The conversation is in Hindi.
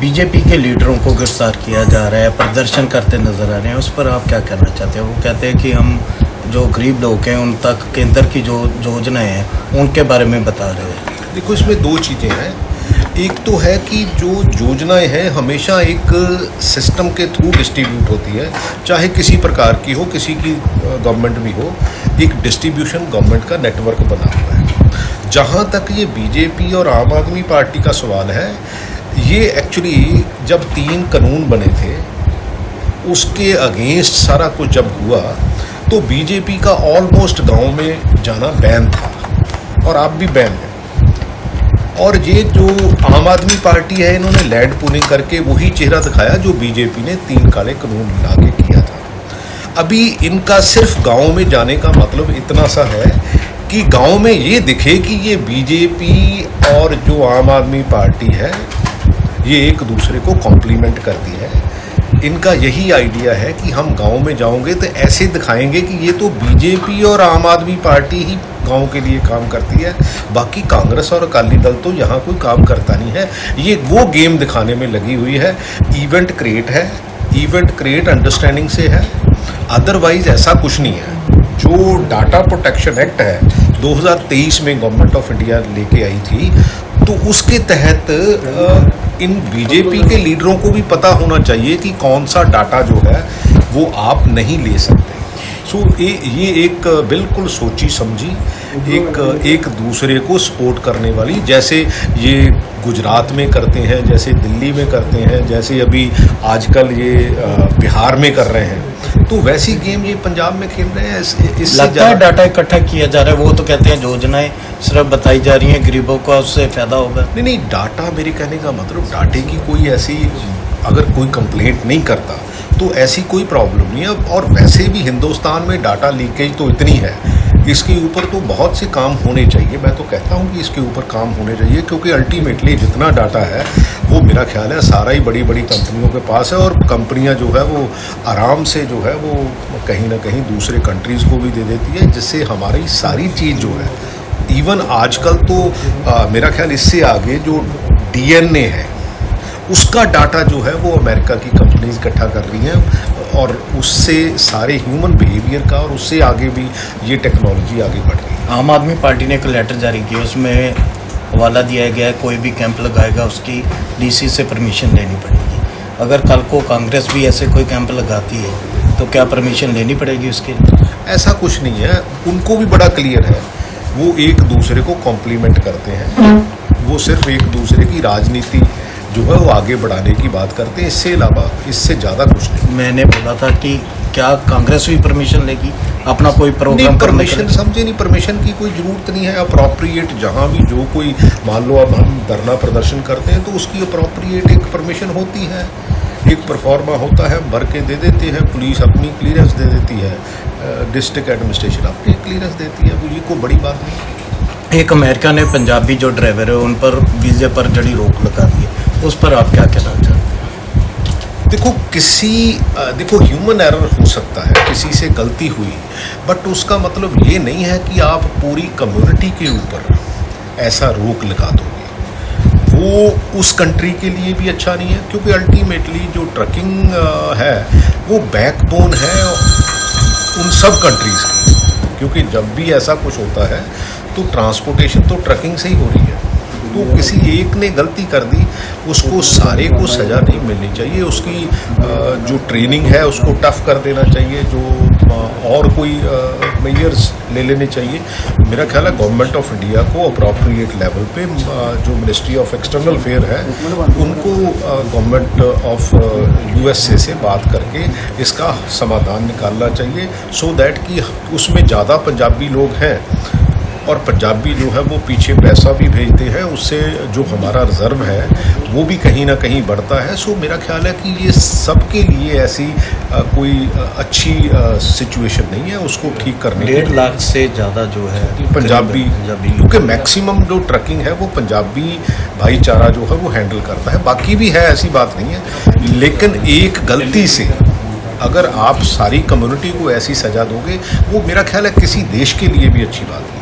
बीजेपी के लीडरों को गिरफ्तार किया जा रहा है, प्रदर्शन करते नजर आ रहे हैं, उस पर आप क्या कहना चाहते हैं? वो कहते हैं कि हम जो गरीब लोग हैं उन तक केंद्र की जो योजनाएं हैं उनके बारे में बता रहे हैं। देखो, इसमें दो चीज़ें हैं। एक तो है कि जो योजनाएं हैं हमेशा एक सिस्टम के थ्रू डिस्ट्रीब्यूट होती है, चाहे किसी प्रकार की हो, किसी की गवर्नमेंट भी हो, एक डिस्ट्रीब्यूशन गवर्नमेंट का नेटवर्क बना हुआ है। जहाँ तक ये बीजेपी और आम आदमी पार्टी का सवाल है, ये एक्चुअली जब 3 कानून बने थे उसके अगेंस्ट सारा कुछ जब हुआ तो बीजेपी का ऑलमोस्ट गांव में जाना बैन था और आप भी बैन है। और ये जो आम आदमी पार्टी है, इन्होंने लैंड पूलिंग करके वही चेहरा दिखाया जो बीजेपी ने 3 काले कानून ला के किया था। अभी इनका सिर्फ गांव में जाने का मतलब इतना सा है कि गांव में ये दिखे कि ये बीजेपी और जो आम आदमी पार्टी है ये एक दूसरे को कॉम्प्लीमेंट करती है। इनका यही आइडिया है कि हम गांव में जाओगे तो ऐसे दिखाएंगे कि ये तो बीजेपी और आम आदमी पार्टी ही गांव के लिए काम करती है, बाकी कांग्रेस और अकाली दल तो यहाँ कोई काम करता नहीं है। ये वो गेम दिखाने में लगी हुई है। इवेंट क्रिएट है, इवेंट क्रिएट अंडरस्टैंडिंग से है, अदरवाइज ऐसा कुछ नहीं है। जो डाटा प्रोटेक्शन एक्ट है 2023 में गवर्नमेंट ऑफ इंडिया लेके आई थी, तो उसके तहत इन बीजेपी के लीडरों को भी पता होना चाहिए कि कौन सा डाटा जो है वो आप नहीं ले सकते। सो ये एक बिल्कुल सोची समझी एक दूसरे को सपोर्ट करने वाली, जैसे ये गुजरात में करते हैं, जैसे दिल्ली में करते हैं, जैसे अभी आजकल ये बिहार में कर रहे हैं, तो वैसी गेम ये पंजाब में खेल रहे हैं। इससे लगता है डाटा इकट्ठा किया जा रहा है। वो तो कहते हैं योजनाएं सिर्फ बताई जा रही हैं, गरीबों का उससे फायदा होगा। नहीं, डाटा, मेरे कहने का मतलब डाटे की कोई ऐसी, अगर कोई कंप्लेंट नहीं करता तो ऐसी कोई प्रॉब्लम नहीं है। और वैसे भी हिंदुस्तान में डाटा लीकेज तो इतनी है, इसके ऊपर तो बहुत से काम होने चाहिए। मैं तो कहता हूँ कि इसके ऊपर काम होने चाहिए, क्योंकि अल्टीमेटली जितना डाटा है वो मेरा ख्याल है सारा ही बड़ी बड़ी कंपनियों के पास है, और कंपनियाँ जो है वो आराम से जो है वो कहीं ना कहीं दूसरे कंट्रीज़ को भी दे देती है, जिससे हमारी सारी चीज़ जो है, इवन आजकल तो मेरा ख्याल इससे आगे जो DNA है उसका डाटा जो है वो अमेरिका की कंपनीज इकट्ठा कर रही हैं, और उससे सारे ह्यूमन बिहेवियर का और उससे आगे भी ये टेक्नोलॉजी आगे बढ़ रही है। आम आदमी पार्टी ने एक लेटर जारी किया, उसमें हवाला दिया गया है कोई भी कैंप लगाएगा उसकी DC से परमिशन लेनी पड़ेगी। अगर कल को कांग्रेस भी ऐसे कोई कैंप लगाती है तो क्या परमिशन लेनी पड़ेगी उसके लिए? ऐसा कुछ नहीं है, उनको भी बड़ा क्लियर है। वो एक दूसरे को कॉम्प्लीमेंट करते हैं, वो सिर्फ एक दूसरे की राजनीति जो है वो आगे बढ़ाने की बात करते हैं, इससे अलावा इससे ज़्यादा कुछ नहीं। मैंने बोला था कि क्या कांग्रेस भी परमिशन लेगी अपना कोई प्रोग्राम? नहीं, परमिशन समझे नहीं, परमिशन की कोई ज़रूरत नहीं है। अप्रोप्रिएट जहाँ भी जो कोई, मान लो अब हम धरना प्रदर्शन करते हैं तो उसकी अप्रोप्रिएट एक परमिशन होती है, एक परफॉर्मा होता है, भर के दे देते हैं, पुलिस अपनी क्लियरेंस दे देती है, डिस्ट्रिक्ट एडमिनिस्ट्रेशन अपनी क्लियरेंस देती है, तो ये कोई बड़ी बात नहीं। एक अमेरिका ने पंजाबी जो ड्राइवर है उन पर वीज़े पर जड़ी रोक लगा दी है, उस पर आप क्या कहना चाहते हैं? देखो ह्यूमन एरर हो सकता है, किसी से गलती हुई, बट उसका मतलब ये नहीं है कि आप पूरी कम्युनिटी के ऊपर ऐसा रोक लगा दोगे। वो उस कंट्री के लिए भी अच्छा नहीं है, क्योंकि अल्टीमेटली जो ट्रकिंग है वो बैकबोन है उन सब कंट्रीज़ की, क्योंकि जब भी ऐसा कुछ होता है तो ट्रांसपोर्टेशन तो ट्रकिंग से ही हो रही है। तो किसी एक ने गलती कर दी, उसको सारे को सज़ा नहीं मिलनी चाहिए, उसकी जो ट्रेनिंग है उसको टफ कर देना चाहिए, जो और कोई मेजर्स ले लेने चाहिए। मेरा ख्याल है गवर्नमेंट ऑफ इंडिया को अप्रोप्रिएट लेवल पे जो मिनिस्ट्री ऑफ एक्सटर्नल अफेयर है उनको गवर्नमेंट ऑफ USA से बात करके इसका समाधान निकालना चाहिए, सो दैट कि उसमें ज़्यादा पंजाबी लोग हैं और पंजाबी जो है वो पीछे पैसा भी भेजते हैं, उससे जो हमारा रिज़र्व है वो भी कहीं ना कहीं बढ़ता है। सो मेरा ख्याल है कि ये सबके लिए ऐसी कोई अच्छी सिचुएशन नहीं है, उसको ठीक करने 1.5 लाख से ज़्यादा जो है पंजाबी, क्योंकि मैक्सिमम जो ट्रकिंग है वो पंजाबी भाईचारा जो है वो हैंडल करता है, बाकी भी है, ऐसी बात नहीं है। लेकिन एक गलती से अगर आप सारी कम्युनिटी को ऐसी सज़ा दोगे, वो मेरा ख्याल है किसी देश के लिए भी अच्छी बात है।